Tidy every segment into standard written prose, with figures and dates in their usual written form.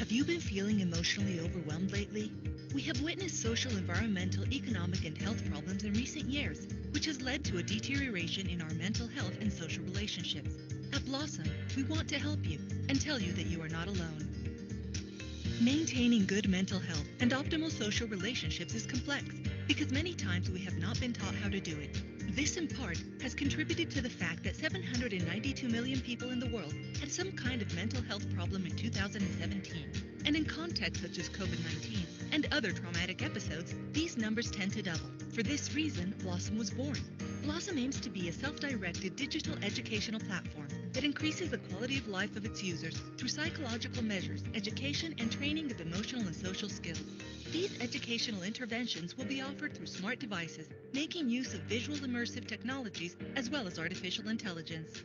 Have you been feeling emotionally overwhelmed lately? We have witnessed social, environmental, economic, and health problems in recent years, which has led to a deterioration in our mental health and social relationships. At Blossom, we want to help you and tell you that you are not alone. Maintaining good mental health and optimal social relationships is complex because many times we have not been taught how to do it. This, in part, has contributed to the fact that 792 million people in the world had some kind of mental health problem in 2017. And in contexts such as COVID 19 and other traumatic episodes, these numbers tend to double. For this reason, Blossom was born. Blossom aims to be a self-directed digital educational platform that increases the quality of life of its users through psychological measures, education, and training of emotional and social skills. These educational interventions will be offered through smart devices, making use of visual immersive technologies as well as artificial intelligence.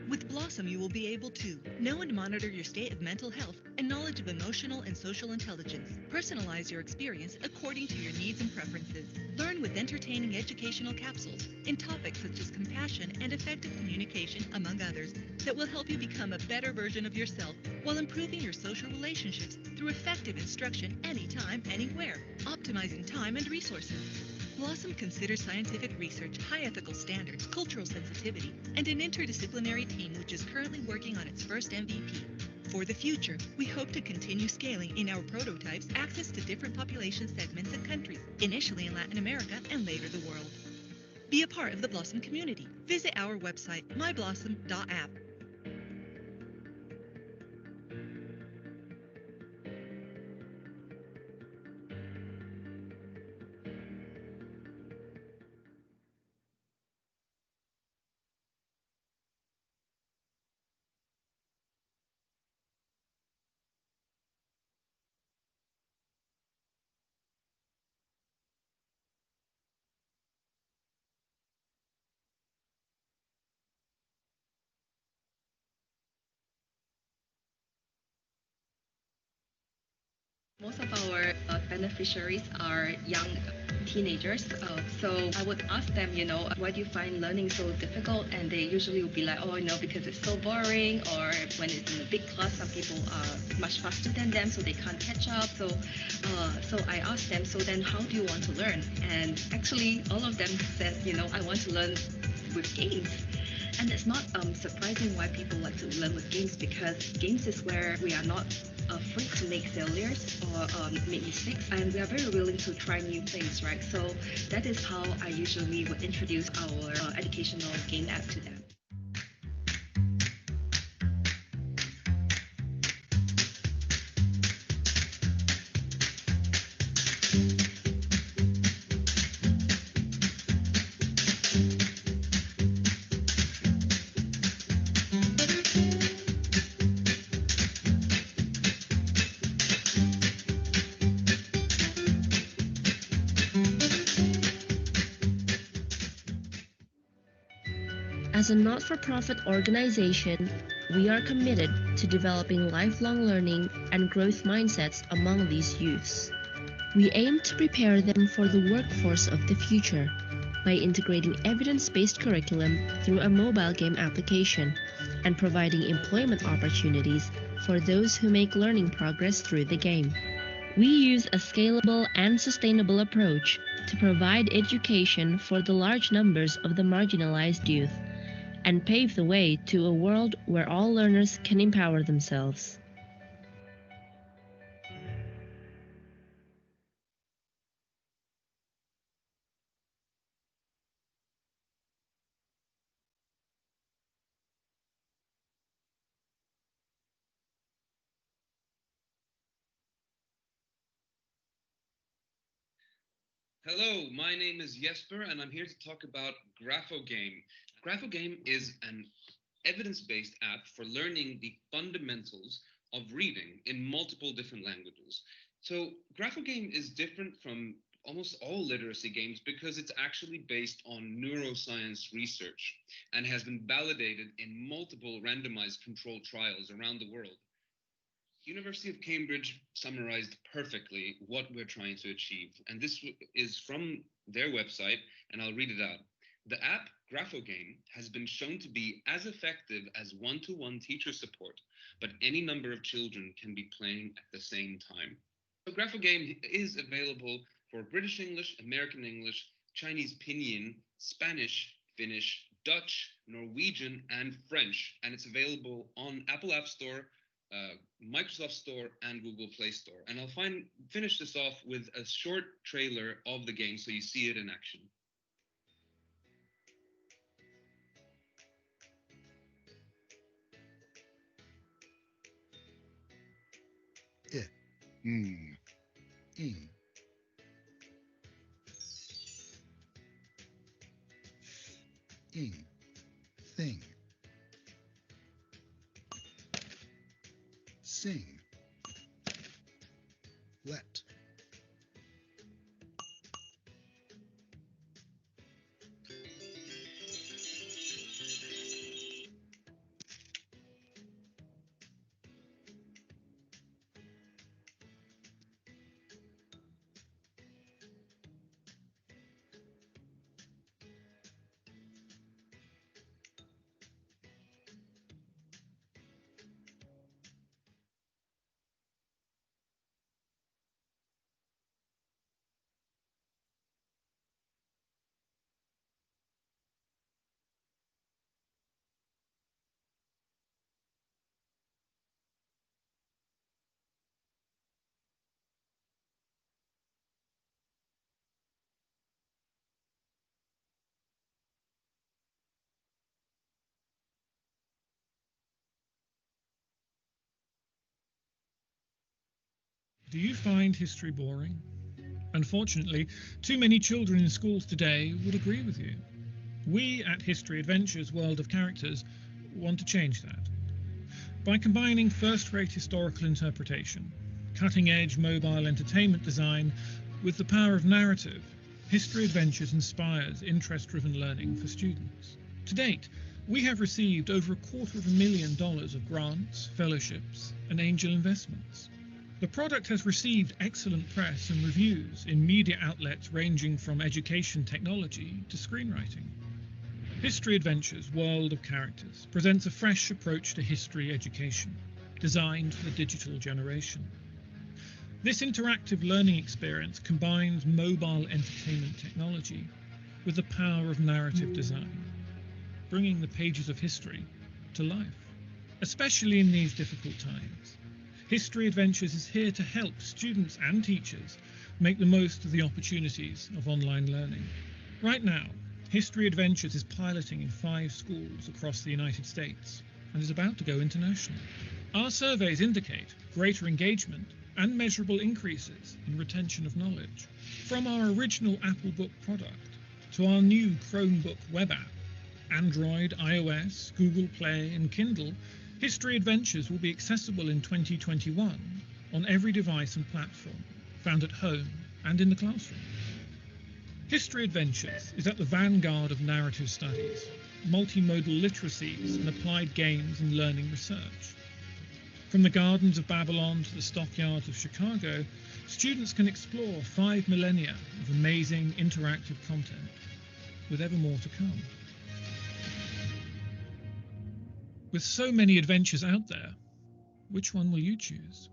With Blossom, you will be able to know and monitor your state of mental health and knowledge of emotional and social intelligence. Personalize your experience according to your needs and preferences. Learn with entertaining educational capsules in topics such as compassion and effective communication, among others, that will help you become a better version of yourself while improving your social relationships through effective instruction anytime, anywhere, optimizing time and resources. Blossom considers scientific research, high ethical standards, cultural sensitivity, and an interdisciplinary team which is currently working on its first MVP. For the future, we hope to continue scaling in our prototypes access to different population segments and countries, initially in Latin America and later the world. Be a part of the Blossom community. Visit our website, myblossom.app. Most of our beneficiaries are young teenagers. So I would ask them, why do you find learning so difficult? And they usually will be like, oh, because it's so boring. Or when it's in a big class, some people are much faster than them, so they can't catch up. So I asked them, so then how do you want to learn? And actually, all of them said, I want to learn with games. And it's not surprising why people like to learn with games, because games is where we are not afraid to make failures or make mistakes, and we are very willing to try new things, right? So that is how I usually would introduce our educational game app to them. As a not for profit organization, we are committed to developing lifelong learning and growth mindsets among these youths. We aim to prepare them for the workforce of the future by integrating evidence-based curriculum through a mobile game application and providing employment opportunities for those who make learning progress through the game. We use a scalable and sustainable approach to provide education for the large numbers of the marginalized youth and pave the way to a world where all learners can empower themselves. Hello, my name is Jesper, and I'm here to talk about GraphoGame. GraphoGame is an evidence-based app for learning the fundamentals of reading in multiple different languages. So GraphoGame is different from almost all literacy games because it's actually based on neuroscience research and has been validated in multiple randomized controlled trials around the world. University of Cambridge summarized perfectly what we're trying to achieve, and this is from their website, and I'll read it out. The app GraphoGame has been shown to be as effective as one-to-one teacher support, but any number of children can be playing at the same time. So GraphoGame is available for British English, American English, Chinese Pinyin, Spanish, Finnish, Dutch, Norwegian, and French, and it's available on Apple App Store, Microsoft Store, and Google Play Store. And I'll finish this off with a short trailer of the game so you see it in action. Mm. Mm. Thing. Sing. Let. Do you find history boring? Unfortunately, too many children in schools today would agree with you. We at History Adventures World of Characters want to change that. By combining first-rate historical interpretation, cutting-edge mobile entertainment design with the power of narrative, History Adventures inspires interest-driven learning for students. To date, we have received over $250,000 of grants, fellowships, and angel investments. The product has received excellent press and reviews in media outlets ranging from education technology to screenwriting. History Adventures World of Characters presents a fresh approach to history education, designed for the digital generation. This interactive learning experience combines mobile entertainment technology with the power of narrative design, bringing the pages of history to life, especially in these difficult times. History Adventures is here to help students and teachers make the most of the opportunities of online learning. Right now, History Adventures is piloting in 5 schools across the United States and is about to go international. Our surveys indicate greater engagement and measurable increases in retention of knowledge. From our original Apple Book product to our new Chromebook web app, Android, iOS, Google Play, and Kindle, History Adventures will be accessible in 2021 on every device and platform, found at home and in the classroom. History Adventures is at the vanguard of narrative studies, multimodal literacies, and applied games and learning research. From the gardens of Babylon to the stockyards of Chicago, students can explore 5 millennia of amazing interactive content, with ever more to come. With so many adventures out there, which one will you choose?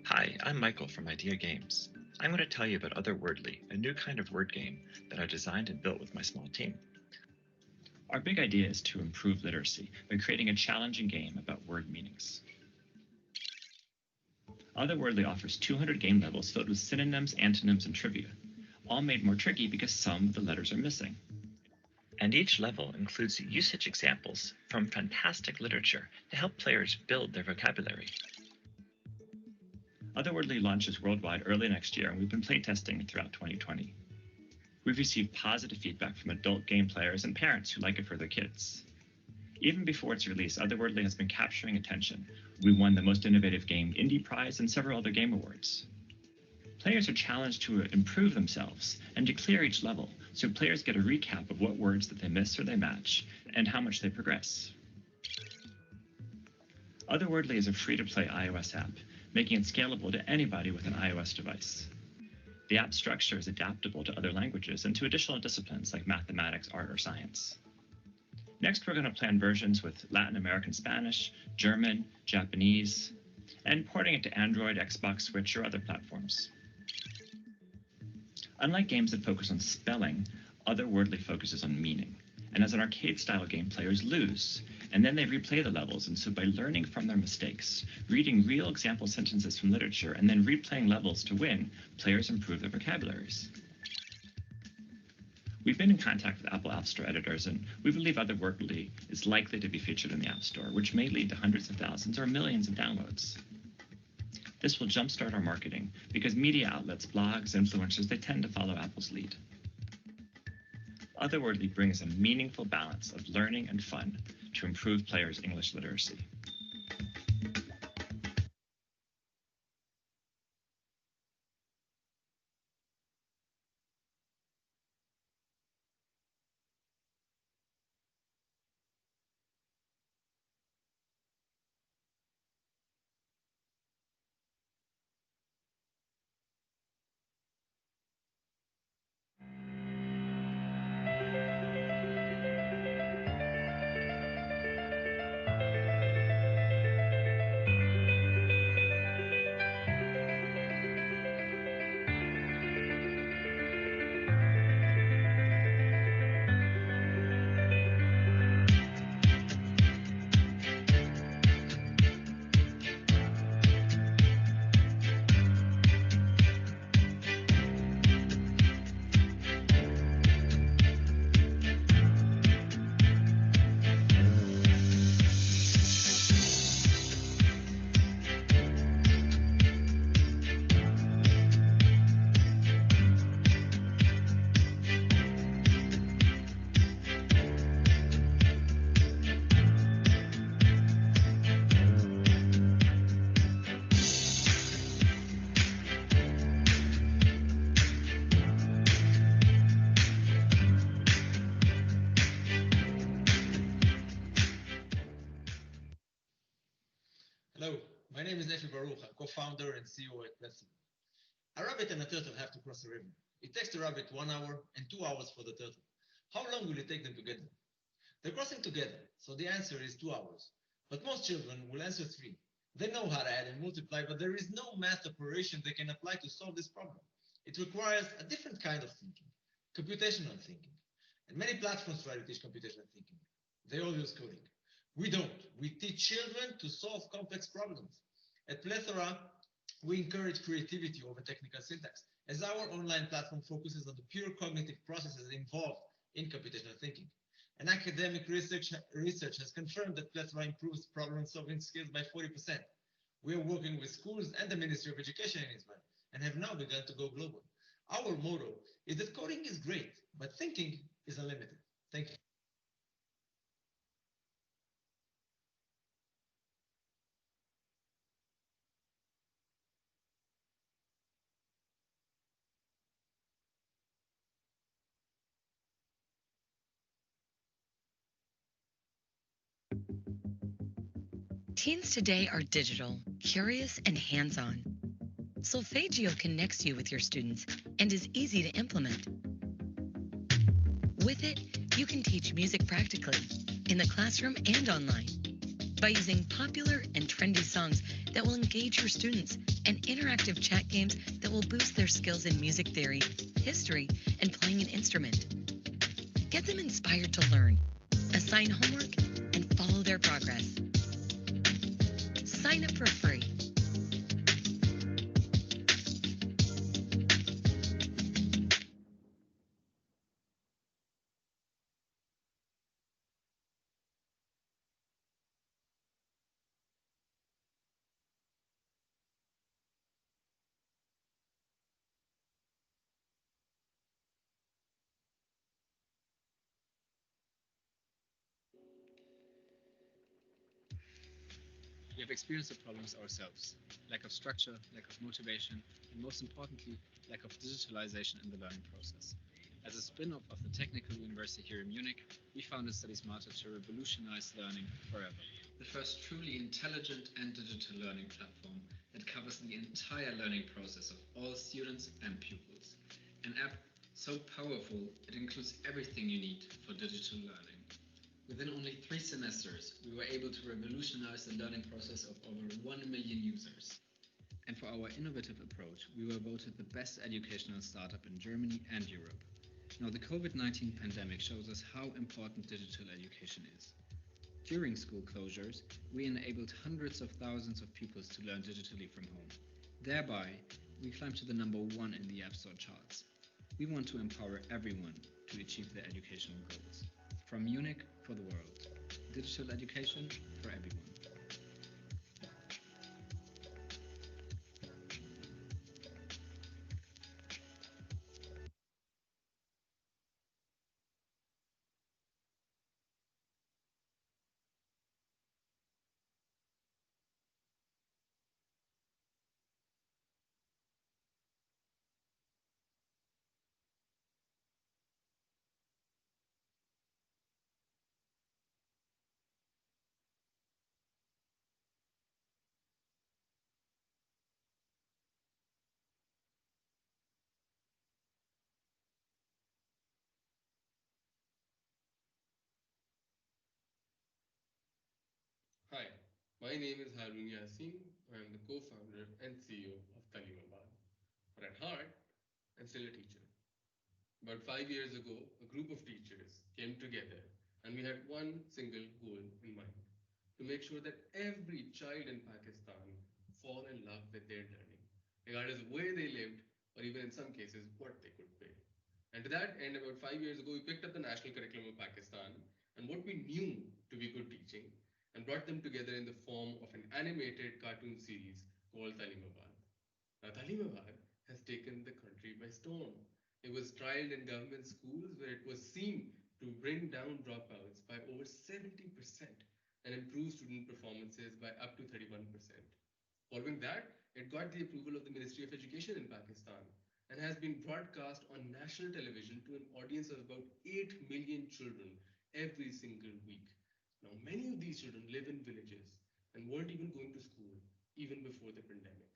Hi, I'm Michael from Idea Games. I'm going to tell you about Otherwordly, a new kind of word game that I designed and built with my small team. Our big idea is to improve literacy by creating a challenging game about word meanings. Otherwordly offers 200 game levels filled with synonyms, antonyms, and trivia, all made more tricky because some of the letters are missing. And each level includes usage examples from fantastic literature to help players build their vocabulary. Otherwordly launches worldwide early next year, and we've been playtesting throughout 2020. We've received positive feedback from adult game players and parents who like it for their kids. Even before its release, Otherwordly has been capturing attention. We won the Most Innovative Game Indie Prize and several other game awards. Players are challenged to improve themselves and to clear each level, so players get a recap of what words that they miss or they match, and how much they progress. Otherwordly is a free-to-play iOS app, making it scalable to anybody with an iOS device. The app structure is adaptable to other languages and to additional disciplines like mathematics, art, or science. Next, we're going to plan versions with Latin American Spanish, German, Japanese, and porting it to Android, Xbox, Switch, or other platforms. Unlike games that focus on spelling, Otherwordly focuses on meaning. And as an arcade-style game, players lose, and then they replay the levels. And so by learning from their mistakes, reading real example sentences from literature, and then replaying levels to win, players improve their vocabularies. We've been in contact with Apple App Store editors, and we believe Otherwordly is likely to be featured in the App Store, which may lead to hundreds of thousands or millions of downloads. This will jumpstart our marketing because media outlets, blogs, influencers, they tend to follow Apple's lead. Otherwordly brings a meaningful balance of learning and fun to improve players' English literacy. My name is Nefi Baruch. I'm co-founder and CEO at Plethora. A rabbit and a turtle have to cross a river. It takes the rabbit 1 hour and 2 hours for the turtle. How long will it take them to get there? They're crossing together, so the answer is 2 hours. But most children will answer three. They know how to add and multiply, but there is no math operation they can apply to solve this problem. It requires a different kind of thinking, computational thinking. And many platforms try to teach computational thinking. They all use coding. We don't. We teach children to solve complex problems. At Plethora, we encourage creativity over technical syntax, as our online platform focuses on the pure cognitive processes involved in computational thinking. And academic research has confirmed that Plethora improves problem-solving skills by 40%. We are working with schools and the Ministry of Education in Israel and have now begun to go global. Our motto is that coding is great, but thinking is unlimited. Thank you. Teens today are digital, curious, and hands-on. Solfeggio connects you with your students and is easy to implement. With it, you can teach music practically, in the classroom and online, by using popular and trendy songs that will engage your students and interactive chat games that will boost their skills in music theory, history, and playing an instrument. Get them inspired to learn, assign homework, and follow their progress. Sign up for free. We have experienced the problems ourselves: lack of structure, lack of motivation, and most importantly, lack of digitalization in the learning process. As a spin-off of the Technical University here in Munich, we founded Study Smarter to revolutionize learning forever. The first truly intelligent and digital learning platform that covers the entire learning process of all students and pupils. An app so powerful it includes everything you need for digital learning. Within only 3 semesters, we were able to revolutionize the learning process of over 1 million users. And for our innovative approach, we were voted the best educational startup in Germany and Europe. Now, the COVID-19 pandemic shows us how important digital education is. During school closures, we enabled hundreds of thousands of pupils to learn digitally from home. Thereby, we climbed to the #1 in the App Store charts. We want to empower everyone to achieve their educational goals. From Munich for the world. Digital education for everyone. Hi, my name is Harun Yassin. I am the co-founder and CEO of Talimabad. But at heart, I'm still a teacher. About 5 years ago, a group of teachers came together and we had one single goal in mind: to make sure that every child in Pakistan fall in love with their learning, regardless of where they lived or even in some cases what they could pay. And to that end, about 5 years ago, we picked up the national curriculum of Pakistan and what we knew to be good teaching and brought them together in the form of an animated cartoon series called Talimabad. Now, Talimabad has taken the country by storm. It was trialed in government schools where it was seen to bring down dropouts by over 70% and improve student performances by up to 31%. Following that, it got the approval of the Ministry of Education in Pakistan and has been broadcast on national television to an audience of about 8 million children every single week. Now, many of these children live in villages and weren't even going to school. even before the pandemic.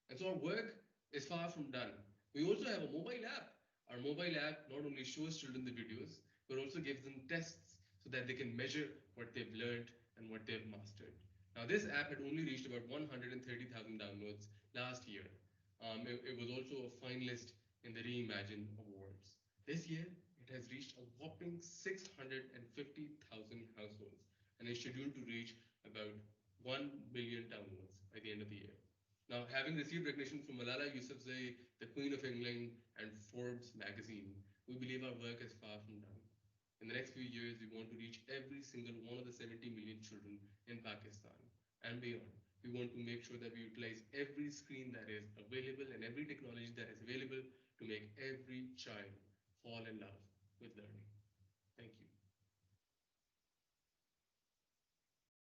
And so our work is far from done. We also have a mobile app. Our mobile app not only shows children the videos, but also gives them tests so that they can measure what they've learned and what they've mastered. Now, this app had only reached about 130,000 downloads last year. It was also a finalist in the Reimagine Awards. This year, it has reached a whopping 650,000 households and is scheduled to reach about 1 million downloads by the end of the year. Now, having received recognition from Malala Yousafzai, the Queen of England, and Forbes magazine, we believe our work is far from done. In the next few years, we want to reach every single one of the 70 million children in Pakistan and beyond. We want to make sure that we utilize every screen that is available and every technology that is available to make every child fall in love with learning. Thank you.